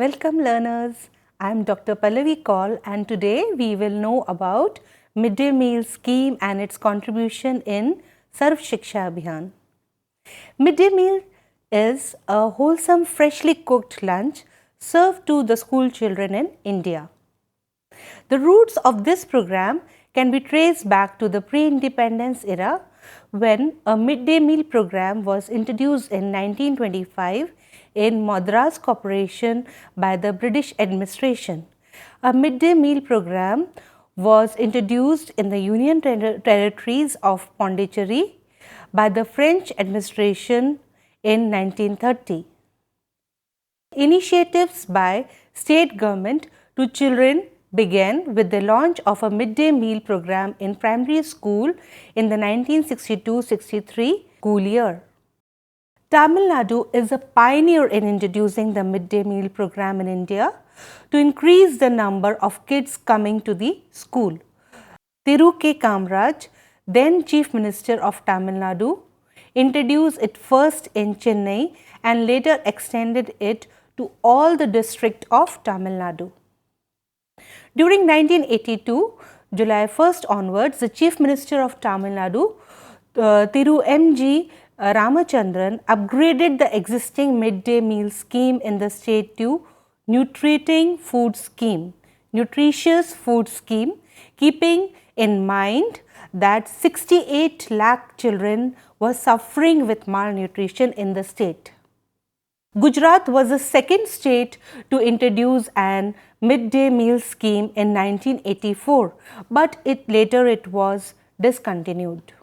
Welcome learners, I am Dr. Palavi Kaul and today we will know about midday meal scheme and its contribution in Sarv Shiksha Abhiyan. Midday meal is a wholesome freshly cooked lunch served to the school children in India. The roots of this program can be traced back to the pre-independence era when a midday meal program was introduced in 1925 in Madras Corporation by the British administration. A midday meal program was introduced in the Union territories of Pondicherry by the French administration in 1930. Initiatives by state government to children began with the launch of a midday meal program in primary school in the 1962-63 school year. Tamil Nadu is a pioneer in introducing the midday meal program in India to increase the number of kids coming to the school. Thiru K. Kamraj, then Chief Minister of Tamil Nadu, introduced it first in Chennai and later extended it to all the district of Tamil Nadu. During 1982, July 1st onwards, the Chief Minister of Tamil Nadu, Thiru M.G. Ramachandran, upgraded the existing midday meal scheme in the state to nutriting food scheme, nutritious food scheme, keeping in mind that 68 lakh children were suffering with malnutrition in the state. Gujarat was the second state to introduce an midday meal scheme in 1984, but later it was discontinued.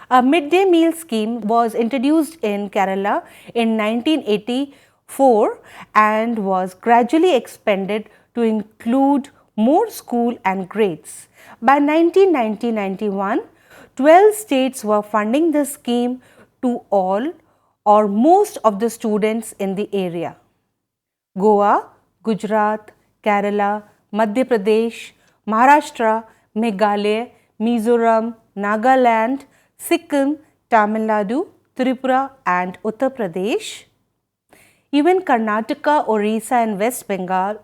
A midday meal scheme was introduced in Kerala in 1984 and was gradually expanded to include more school and grades. By 1990-91, 12 states were funding the scheme to all or most of the students in the area. Goa, Gujarat, Kerala, Madhya Pradesh, Maharashtra, Meghalaya, Mizoram, Nagaland, Sikkim, Tamil Nadu, Tripura and Uttar Pradesh. Even Karnataka, Orissa and West Bengal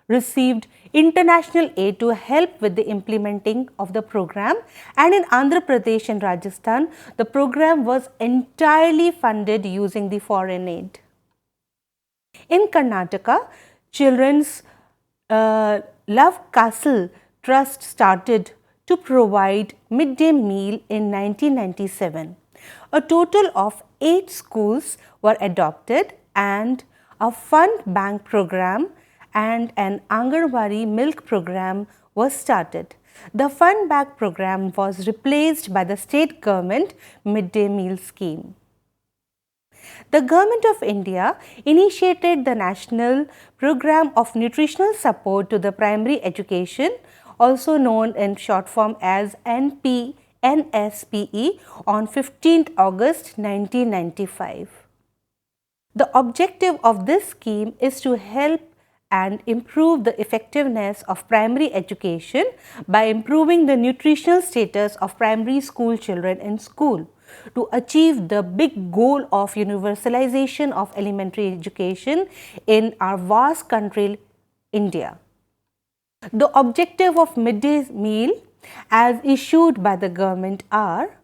received international aid to help with the implementing of the program, and in Andhra Pradesh and Rajasthan, the program was entirely funded using the foreign aid. In Karnataka, Children's Love Castle Trust started to provide midday meal in 1997. A total of 8 schools were adopted and a fund bank program and an Anganwadi milk program was started. The fund bank program was replaced by the state government midday meal scheme. The Government of India initiated the National Program of Nutritional Support to the Primary Education, also known in short form as NSPE, on 15th August 1995. The objective of this scheme is to help and improve the effectiveness of primary education by improving the nutritional status of primary school children in school to achieve the big goal of universalization of elementary education in our vast country, India. The objective of midday meal as issued by the government are: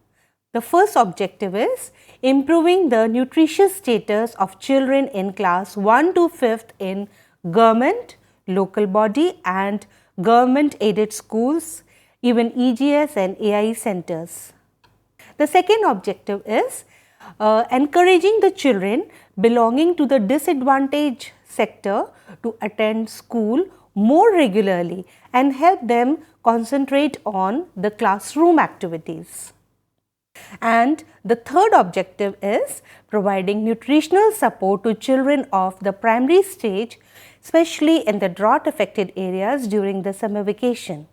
the first objective is improving the nutritious status of children in class 1 to 5th in government, local body and government aided schools, even EGS and AI centers. The second objective is encouraging the children belonging to the disadvantaged sector to attend school more regularly and help them concentrate on the classroom activities. And the third objective is providing nutritional support to children of the primary stage, especially in the drought affected areas during the summer vacation.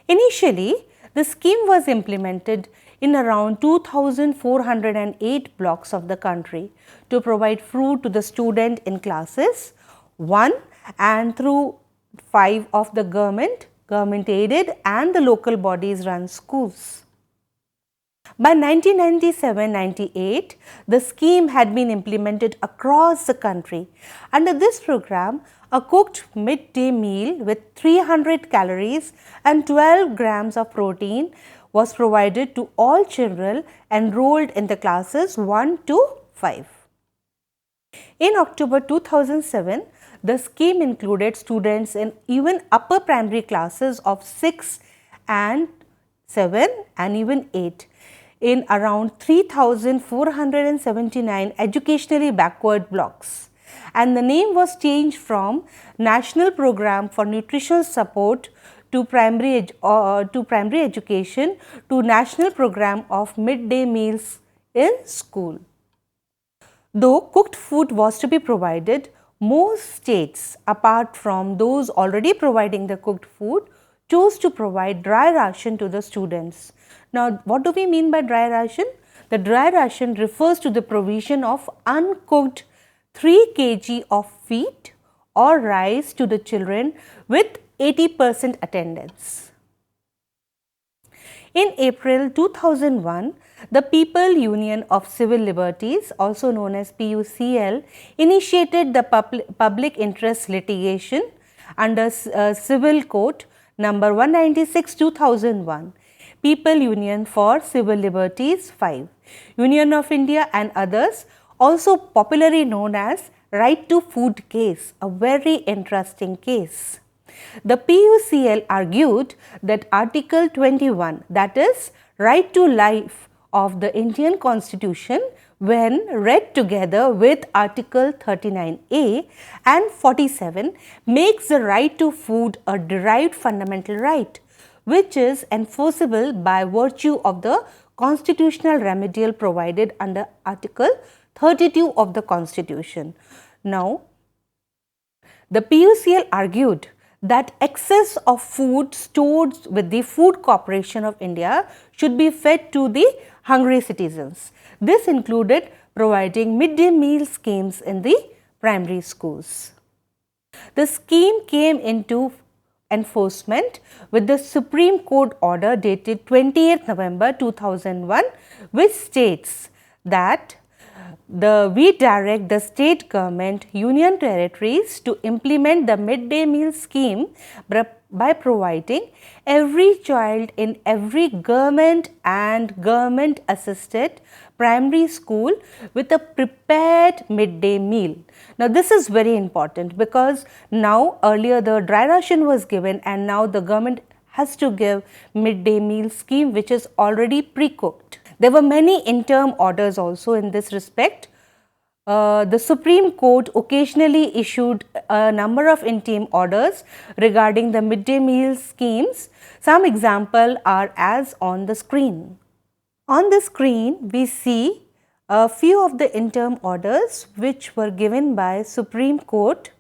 Initially, the scheme was implemented in around 2,408 blocks of the country to provide food to the student in classes 1 and through 5 of the government aided and the local bodies run schools. By 1997-98, the scheme had been implemented across the country. Under this program, a cooked midday meal with 300 calories and 12 grams of protein was provided to all children enrolled in the classes 1 to 5. In October 2007, the scheme included students in even upper primary classes of 6 and 7 and even 8 in around 3,479 educationally backward blocks, and the name was changed from National Program for Nutritional Support to primary education to National Program of Midday Meals in School. Though cooked food was to be provided, most states, apart from those already providing the cooked food, chose to provide dry ration to the students. Now, what do we mean by dry ration? The dry ration refers to the provision of uncooked 3 kg of wheat or rice to the children with 80% attendance. In April 2001, the People Union of Civil Liberties, also known as PUCL, initiated the public interest litigation under Civil Code number 196/2001, People Union for Civil Liberties 5, Union of India and others, also popularly known as Right to Food case, a very interesting case. The PUCL argued that Article 21, that is, right to life of the Indian Constitution, when read together with Article 39A and 47, makes the right to food a derived fundamental right, which is enforceable by virtue of the constitutional remedial provided under Article 32 of the Constitution. Now, the PUCL argued that excess of food stored with the Food Corporation of India should be fed to the hungry citizens. This included providing midday meal schemes in the primary schools. The scheme came into enforcement with the Supreme Court order dated 28th November 2001, which states that we direct the state government, union territories to implement the midday meal scheme by providing every child in every government and government assisted primary school with a prepared midday meal. Now, this is very important because now earlier the dry ration was given and now the government has to give midday meal scheme which is already pre-cooked. There were many interim orders also in this respect. The Supreme Court occasionally issued a number of interim orders regarding the midday meal schemes. Some examples are as on the screen. On the screen, we see a few of the interim orders which were given by Supreme Court.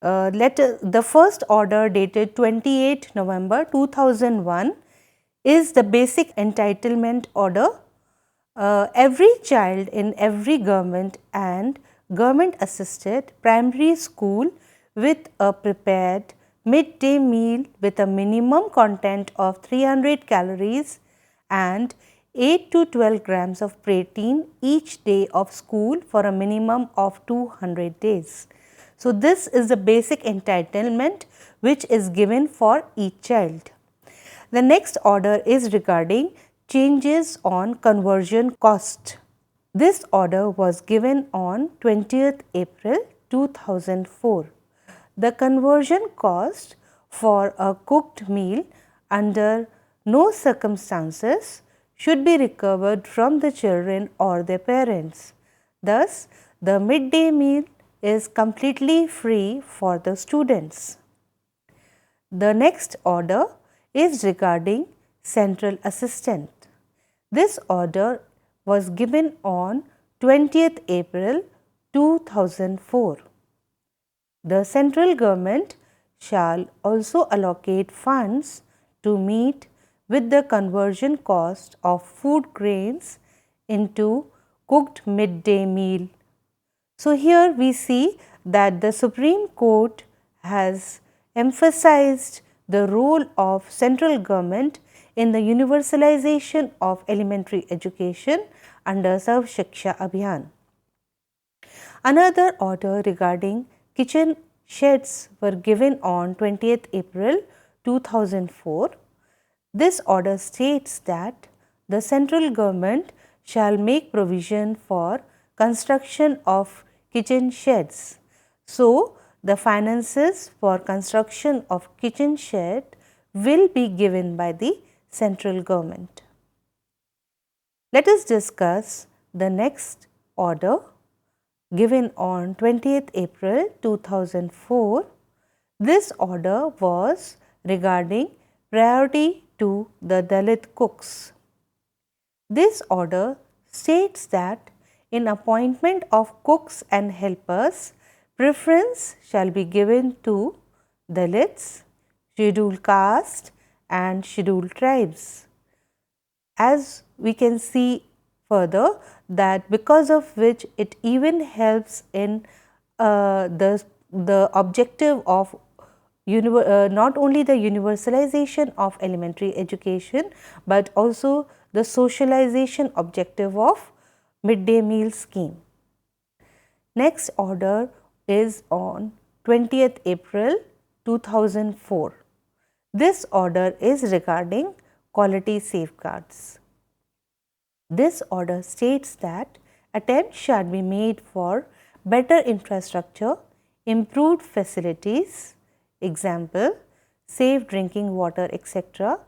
The first order dated 28 November 2001 is the basic entitlement order. Every child in every government and government assisted primary school with a prepared midday meal with a minimum content of 300 calories and 8 to 12 grams of protein each day of school for a minimum of 200 days. So, this is the basic entitlement which is given for each child. The next order is regarding changes on conversion cost. This order was given on 20th April 2004. The conversion cost for a cooked meal under no circumstances should be recovered from the children or their parents. Thus, the midday meal is completely free for the students. The next order is regarding central assistant. This order was given on 20th April 2004. The central government shall also allocate funds to meet with the conversion cost of food grains into cooked midday meal. So, here we see that the Supreme Court has emphasized the role of central government in the universalization of elementary education under Sarv Shiksha Abhiyan. Another order regarding kitchen sheds were given on 20th April 2004. This order states that the central government shall make provision for construction of kitchen sheds. So, the finances for construction of kitchen shed will be given by the central government. Let us discuss the next order given on 20th April 2004. This order was regarding priority to the D.El.Ed cooks. This order states that in appointment of cooks and helpers, preference shall be given to Dalits, scheduled caste and scheduled tribes. As we can see further, that because of which it even helps in the objective of not only the universalization of elementary education, but also the socialization objective of midday meal scheme. Next order is on 20th April 2004. This order is regarding quality safeguards. This order states that attempts shall be made for better infrastructure, improved facilities, example, safe drinking water, etc.,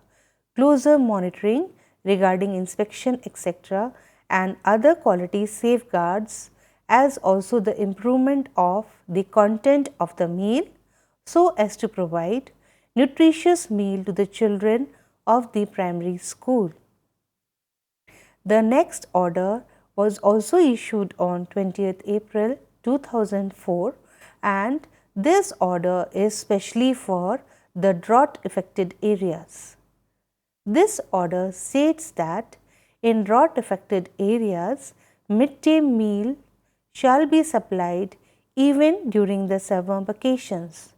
closer monitoring regarding inspection, etc., and other quality safeguards, as also the improvement of the content of the meal so as to provide nutritious meal to the children of the primary school. The next order was also issued on 20th April 2004, and this order is specially for the drought affected areas. This order states that in drought affected areas, midday meal shall be supplied even during the summer vacations.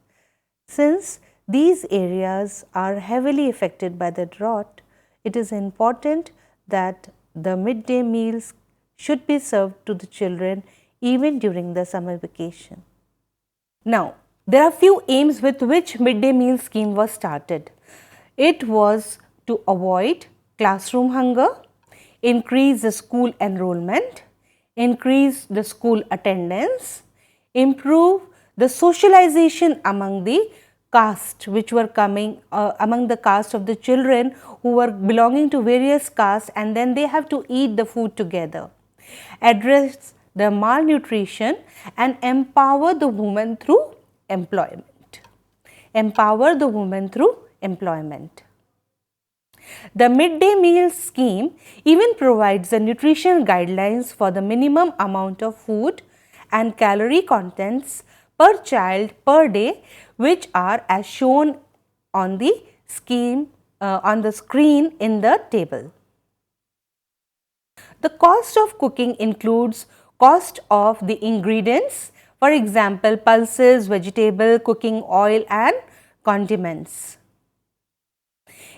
Since these areas are heavily affected by the drought, it is important that the midday meals should be served to the children even during the summer vacation. Now, there are few aims with which midday meal scheme was started. It was to avoid classroom hunger, increase the school enrollment, increase the school attendance, improve the socialization among the caste which were coming among the caste of the children who were belonging to various castes, and then they have to eat the food together, address the malnutrition and empower the women through employment. Empower the women through employment. The midday meal scheme even provides the nutrition guidelines for the minimum amount of food and calorie contents per child per day, which are as shown on the scheme on the screen in the table. The cost of cooking includes cost of the ingredients, for example, pulses, vegetable, cooking oil and condiments.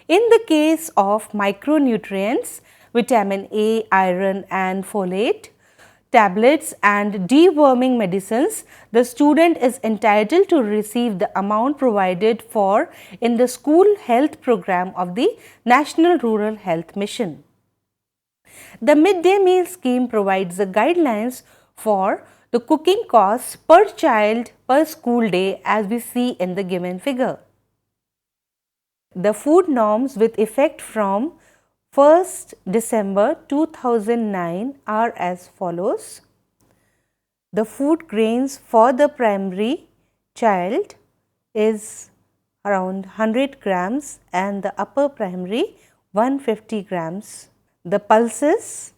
In the case of micronutrients, vitamin A, iron and folate, tablets and deworming medicines, the student is entitled to receive the amount provided for in the school health program of the National Rural Health Mission. The midday meal scheme provides the guidelines for the cooking costs per child per school day, as we see in the given figure. The food norms with effect from 1st December 2009 are as follows. The food grains for the primary child is around 100 grams and the upper primary 150 grams. The pulses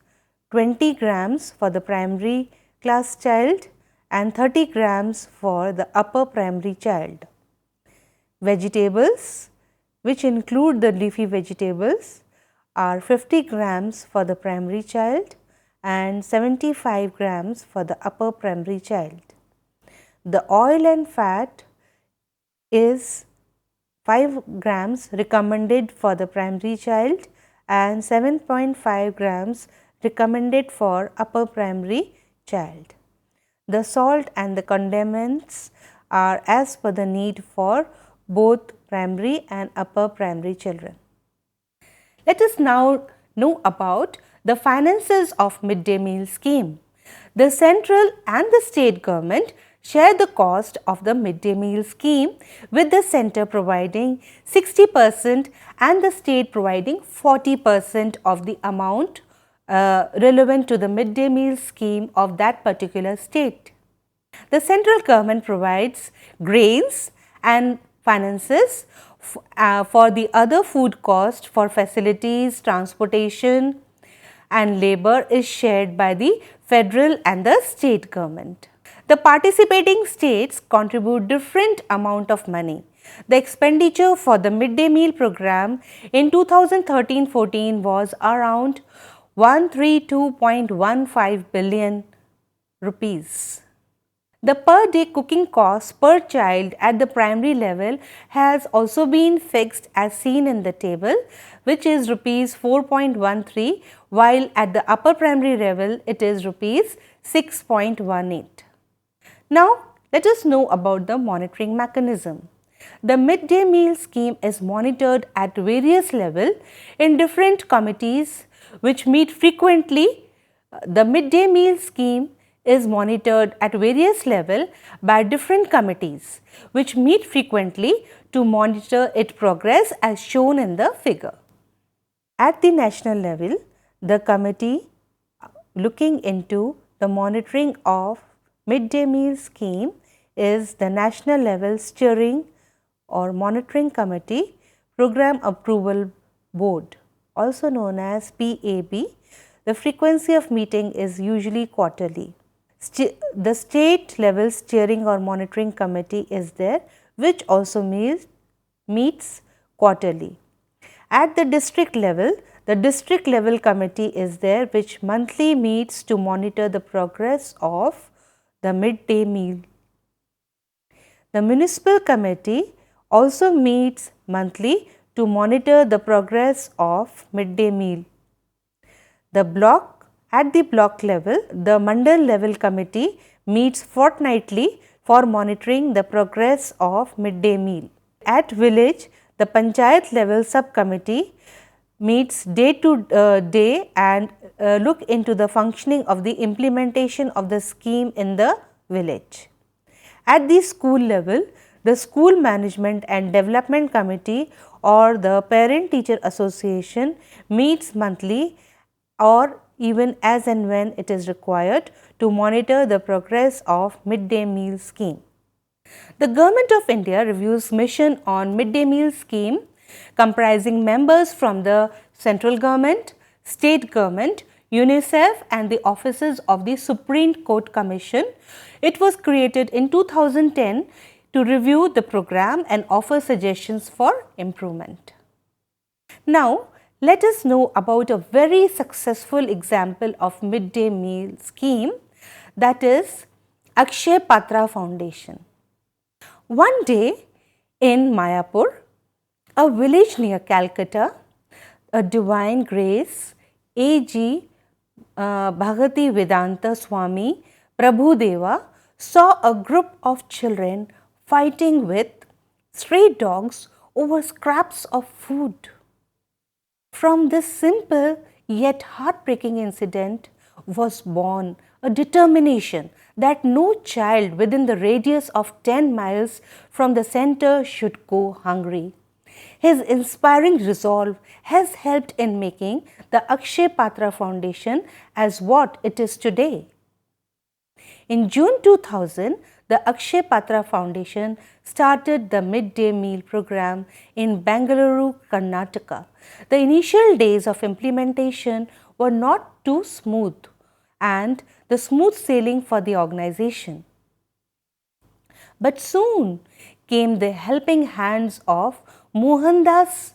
20 grams for the primary class child and 30 grams for the upper primary child. Vegetables, which include the leafy vegetables, are 50 grams for the primary child and 75 grams for the upper primary child. The oil and fat is 5 grams recommended for the primary child and 7.5 grams recommended for upper primary child. The salt and the condiments are as per the need for both primary and upper primary children. Let us now know about the finances of midday meal scheme. The central and the state government share the cost of the midday meal scheme, with the center providing 60% and the state providing 40% of the amount relevant to the midday meal scheme of that particular state. The central government provides grains and finances for the other food cost for facilities, transportation and labor is shared by the federal and the state government. The participating states contribute different amount of money. The expenditure for the midday meal program in 2013-14 was around 132.15 billion rupees. The per day cooking cost per child at the primary level has also been fixed as seen in the table, which is rupees 4.13, while at the upper primary level it is rupees 6.18. Now, let us know about the monitoring mechanism. The midday meal scheme is monitored at various levels in different committees which meet frequently. The midday meal scheme is monitored at various levels by different committees which meet frequently to monitor its progress as shown in the figure. At the national level, the committee looking into the monitoring of midday meal scheme is the National Level Steering or Monitoring Committee Program Approval Board, also known as PAB. The frequency of meeting is usually quarterly. The state level steering or monitoring committee is there, which also meets quarterly. At the district level, the district level committee is there, which monthly meets to monitor the progress of the midday meal. The municipal committee also meets monthly to monitor the progress of midday meal. At the block level, the mandal level committee meets fortnightly for monitoring the progress of midday meal. At village, the panchayat level subcommittee meets day to day and look into the functioning of the implementation of the scheme in the village. At the school level, the school management and development committee or the parent teacher association meets monthly or even as and when it is required to monitor the progress of midday meal scheme. The Government of India reviews mission on midday meal scheme comprising members from the central government, state government, UNICEF and the offices of the Supreme Court Commission. It was created in 2010 to review the program and offer suggestions for improvement. Now, let us know about a very successful example of midday meal scheme, that is Akshay Patra Foundation. One day in Mayapur, a village near Calcutta, a divine grace A.G. Bhagati Vedanta Swami Prabhudeva saw a group of children fighting with stray dogs over scraps of food. From this simple yet heartbreaking incident was born a determination that no child within the radius of 10 miles from the center should go hungry. His inspiring resolve has helped in making the Akshay Patra Foundation as what it is today. In June 2000, the Akshay Patra Foundation started the midday meal program in Bengaluru, Karnataka. The initial days of implementation were not too smooth and the smooth sailing for the organization. But soon came the helping hands of Mohandas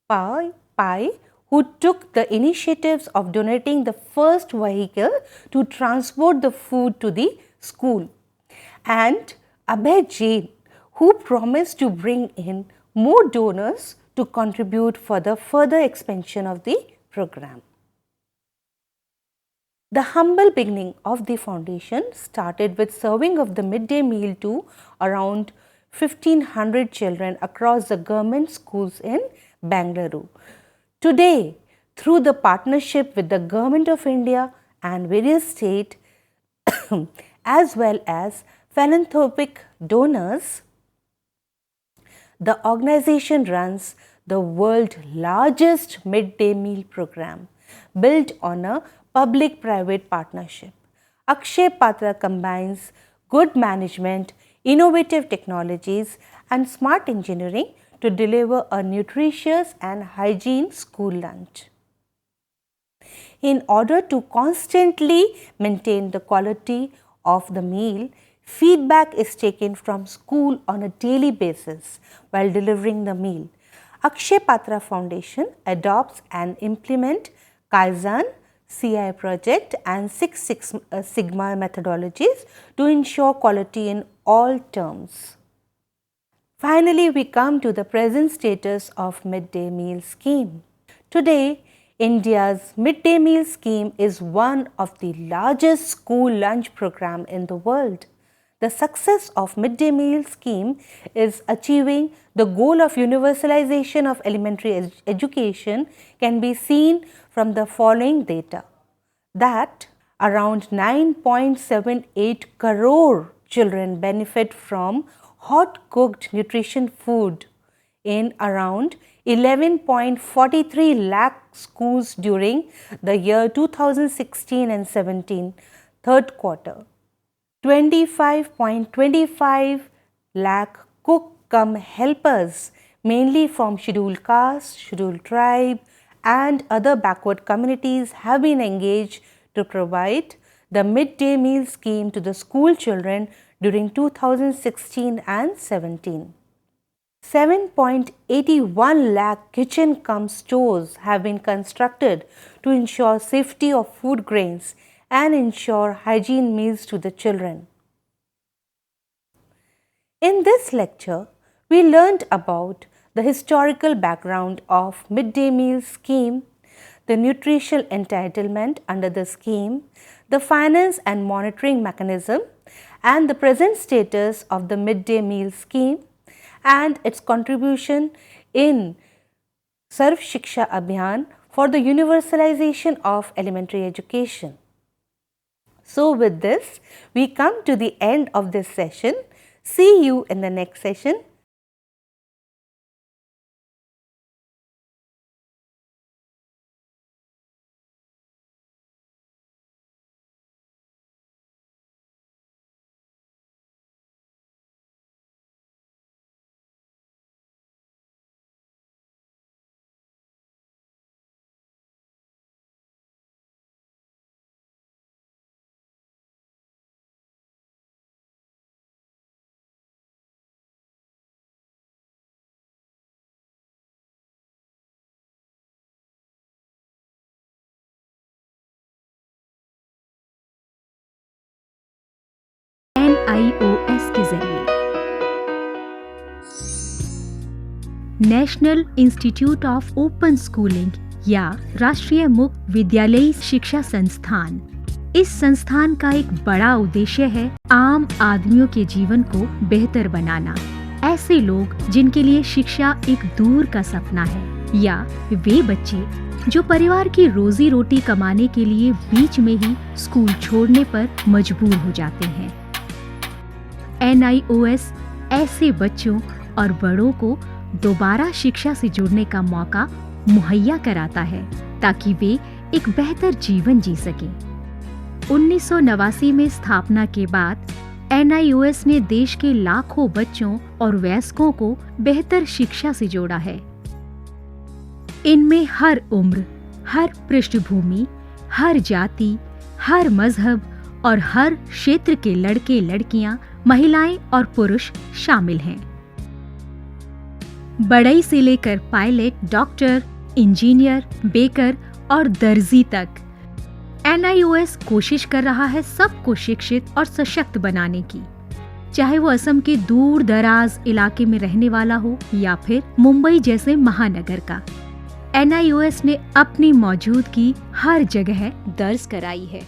Pai, who took the initiatives of donating the first vehicle to transport the food to the school, and Abhay Jain, who promised to bring in more donors to contribute for the further expansion of the program. The humble beginning of the foundation started with serving of the midday meal to around 1500 children across the government schools in Bengaluru. Today, through the partnership with the Government of India and various states as well as philanthropic donors, the organization runs the world's largest midday meal program built on a public-private partnership. Akshay Patra combines good management, innovative technologies and smart engineering to deliver a nutritious and hygiene school lunch. In order to constantly maintain the quality of the meal, feedback is taken from school on a daily basis while delivering the meal. Akshay Patra Foundation adopts and implements Kaizen, CI project and Six Sigma methodologies to ensure quality in all terms. Finally, we come to the present status of midday meal scheme. Today, India's midday meal scheme is one of the largest school lunch program in the world. The success of midday meal scheme is achieving the goal of universalization of elementary education can be seen from the following data, that around 9.78 crore children benefit from hot cooked nutrition food in around 11.43 lakh schools during the year 2016 and 17 third quarter. 25.25 lakh cook cum helpers mainly from scheduled caste, scheduled tribe and other backward communities have been engaged to provide the midday meal scheme to the school children during 2016 and 17. 7.81 lakh kitchen cum stores have been constructed to ensure safety of food grains and ensure hygiene meals to the children. In this lecture, we learned about the historical background of midday meal scheme, the nutritional entitlement under the scheme, the finance and monitoring mechanism, and the present status of the midday meal scheme and its contribution in Sarv Shiksha Abhiyan for the universalization of elementary education. So with this, we come to the end of this session. See you in the next session. NIOS के जरिए national institute of open schooling या राष्ट्रीय मुक्त विद्यालयी शिक्षा संस्थान, इस संस्थान का एक बड़ा उद्देश्य है आम आदमियों के जीवन को बेहतर बनाना। ऐसे लोग जिनके लिए शिक्षा एक दूर का सपना है या वे बच्चे जो परिवार की रोजी रोटी कमाने के लिए बीच में ही स्कूल छोड़ने पर मजबूर हो जाते हैं। NIOS ऐसे बच्चों और बड़ों को दोबारा शिक्षा से जुड़ने का मौका मुहैया कराता है ताकि वे एक बेहतर जीवन जी सकें। 1989 में स्थापना के बाद NIOS ने देश के लाखों बच्चों और वयस्कों को बेहतर शिक्षा से जोड़ा है। इनमें हर उम्र, हर पृष्ठभूमि, हर जाति, हर मजहब और हर क्षेत्र के लड़के लड़कियां, महिलाएं और पुरुष शामिल हैं। बढ़ई से लेकर पायलट, डॉक्टर, इंजीनियर, बेकर और दर्जी तक NIOS कोशिश कर रहा है सबको शिक्षित और सशक्त बनाने की। चाहे वो असम के दूर दराज इलाके में रहने वाला हो या फिर मुंबई जैसे महानगर का। NIOS ने अपनी मौजूदगी हर जगह दर्ज कराई है।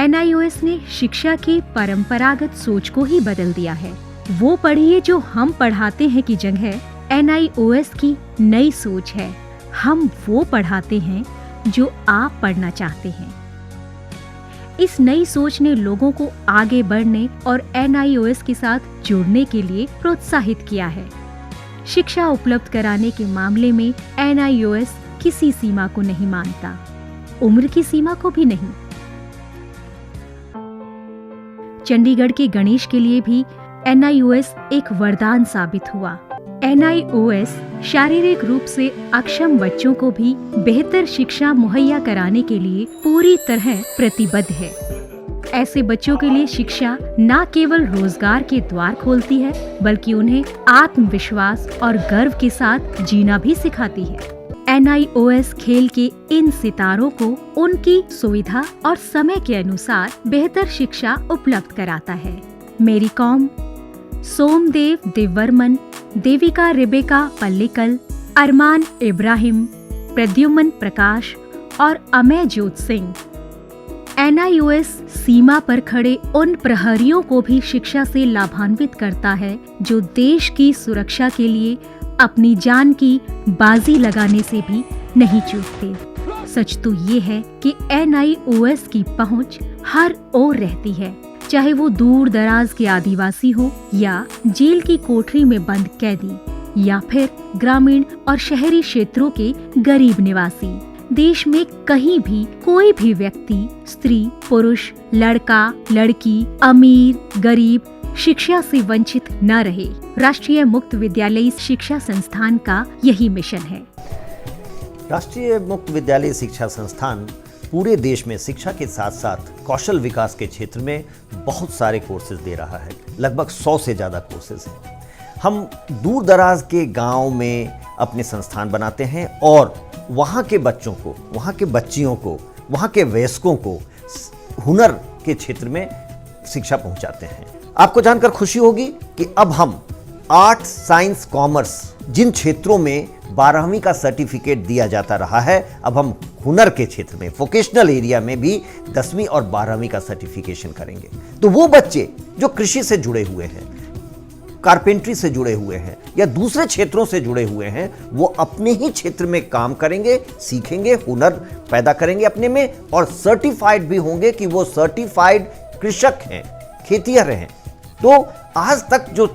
NIOS ने शिक्षा की परंपरागत सोच को ही बदल दिया है। वो पढ़िए जो हम पढ़ाते हैं की जगह NIOS की नई सोच है, हम वो पढ़ाते हैं जो आप पढ़ना चाहते हैं। इस नई सोच ने लोगों को आगे बढ़ने और NIOS के साथ जुड़ने के लिए प्रोत्साहित किया है। शिक्षा उपलब्ध कराने के मामले में NIOS किसी सीमा को नहीं मानता, उम्र की सीमा को भी नहीं। चंडीगढ़ के गणेश के लिए भी NIOS एक वरदान साबित हुआ। NIOS शारीरिक रूप से अक्षम बच्चों को भी बेहतर शिक्षा मुहैया कराने के लिए पूरी तरह प्रतिबद्ध है। ऐसे बच्चों के लिए शिक्षा न केवल रोजगार के द्वार खोलती है, बल्कि उन्हें आत्मविश्वास और गर्व के साथ जीना भी सिखाती है। NIOS खेल के इन सितारों को उनकी सुविधा और समय के अनुसार बेहतर शिक्षा उपलब्ध कराता है। मेरी कॉम, सोमदेव देववर्मन, देविका रेबेका पल्लिकल, अरमान इब्राहिम, प्रद्युमन प्रकाश और अमयजोत सिंह। NIOS सीमा पर खड़े उन प्रहरियों को भी शिक्षा से लाभान्वित करता है जो देश की सुरक्षा के लिए अपनी जान की बाजी लगाने से भी नहीं चूकते। सच तो ये है कि NIOS की पहुंच हर ओर रहती है, चाहे वो दूर दराज के आदिवासी हो या जेल की कोठरी में बंद कैदी या फिर ग्रामीण और शहरी क्षेत्रों के गरीब निवासी। देश में कहीं भी कोई भी व्यक्ति, स्त्री, पुरुष, लड़का, लड़की, अमीर, गरीब शिक्षा से वंचित न रहे। राष्ट्रीय मुक्त विद्यालयी शिक्षा संस्थान का यही मिशन है। राष्ट्रीय मुक्त विद्यालय शिक्षा संस्थान पूरे देश में शिक्षा के साथ साथ कौशल विकास के क्षेत्र में बहुत सारे कोर्सेज दे रहा है। लगभग 100 से ज़्यादा कोर्सेज हैं। हम दूर दराज के गांव में अपने संस्थान बनाते हैं और वहाँ के बच्चों को, वहाँ के बच्चियों को, वहाँ के वयस्कों को हुनर के क्षेत्र में शिक्षा पहुँचाते हैं। आपको जानकर खुशी होगी कि अब हम आर्ट्स, साइंस, कॉमर्स जिन क्षेत्रों में 12वीं का सर्टिफिकेट दिया जाता रहा है, अब हम हुनर के क्षेत्र में, वोकेशनल एरिया में भी 10वीं और 12वीं का सर्टिफिकेशन करेंगे। तो वो बच्चे जो कृषि से जुड़े हुए हैं, कारपेंट्री से जुड़े हुए हैं या दूसरे क्षेत्रों से जुड़े हुए हैं, वो अपने ही क्षेत्र में काम करेंगे, सीखेंगे, हुनर पैदा करेंगे अपने में और सर्टिफाइड भी होंगे कि वो सर्टिफाइड कृषक हैं, खेतिहर हैं। तो आज तक जो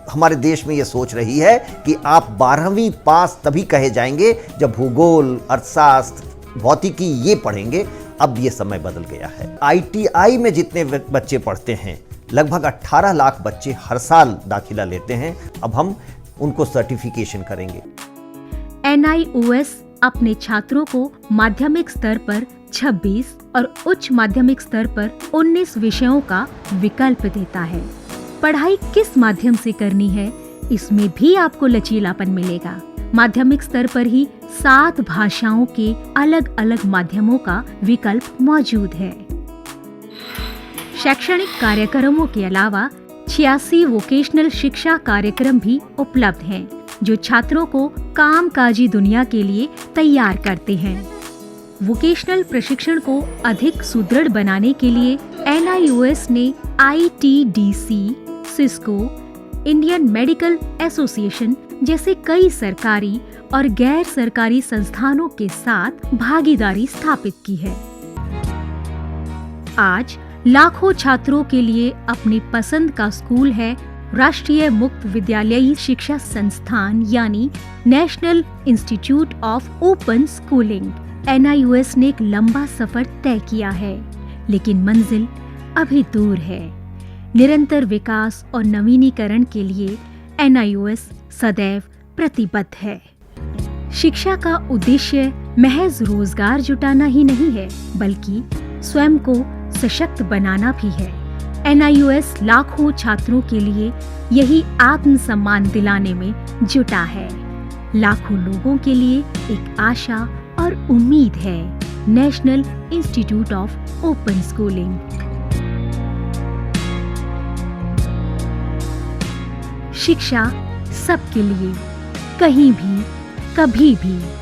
हमारे देश में ये सोच रही है कि आप 12वीं पास तभी कहे जाएंगे जब भूगोल, अर्थशास्त्र, भौतिकी ये पढ़ेंगे, अब ये समय बदल गया है। ITI में जितने बच्चे पढ़ते हैं, लगभग 18 लाख बच्चे हर साल दाखिला लेते हैं। अब हम उनको सर्टिफिकेशन करेंगे। NIOS अपने छात्रों को माध्यमिक स्तर पर 26 और उच्च माध्यमिक स्तर पर 19 विषयों का विकल्प देता है। पढ़ाई किस माध्यम से करनी है, इसमें भी आपको लचीलापन मिलेगा। माध्यमिक स्तर पर ही 7 भाषाओं के अलग अलग माध्यमों का विकल्प मौजूद है। शैक्षणिक कार्यक्रमों के अलावा 86 वोकेशनल शिक्षा कार्यक्रम भी उपलब्ध हैं, जो छात्रों को कामकाजी दुनिया के लिए तैयार करते हैं। वोकेशनल प्रशिक्षण को अधिक सुदृढ़ बनाने के लिए NIOS ने ITDC, Cisco, Indian medical association जैसे कई सरकारी और गैर सरकारी संस्थानों के साथ भागीदारी स्थापित की है। आज लाखों छात्रों के लिए अपनी पसंद का स्कूल है राष्ट्रीय मुक्त विद्यालयी शिक्षा संस्थान यानी national institute of open schooling. NIOS ने एक लंबा सफर तय किया है, लेकिन मंजिल अभी दूर है। निरंतर विकास और नवीनीकरण के लिए NIOS सदैव प्रतिबद्ध है। शिक्षा का उद्देश्य महज रोजगार जुटाना ही नहीं है, बल्कि स्वयं को सशक्त बनाना भी है। NIOS लाखों छात्रों के लिए यही आत्मसम्मान दिलाने में जुटा है। लाखों लोगों के लिए एक आशा और उम्मीद है। National institute of open schooling. शिक्षा सबके लिए, कहीं भी, कभी भी।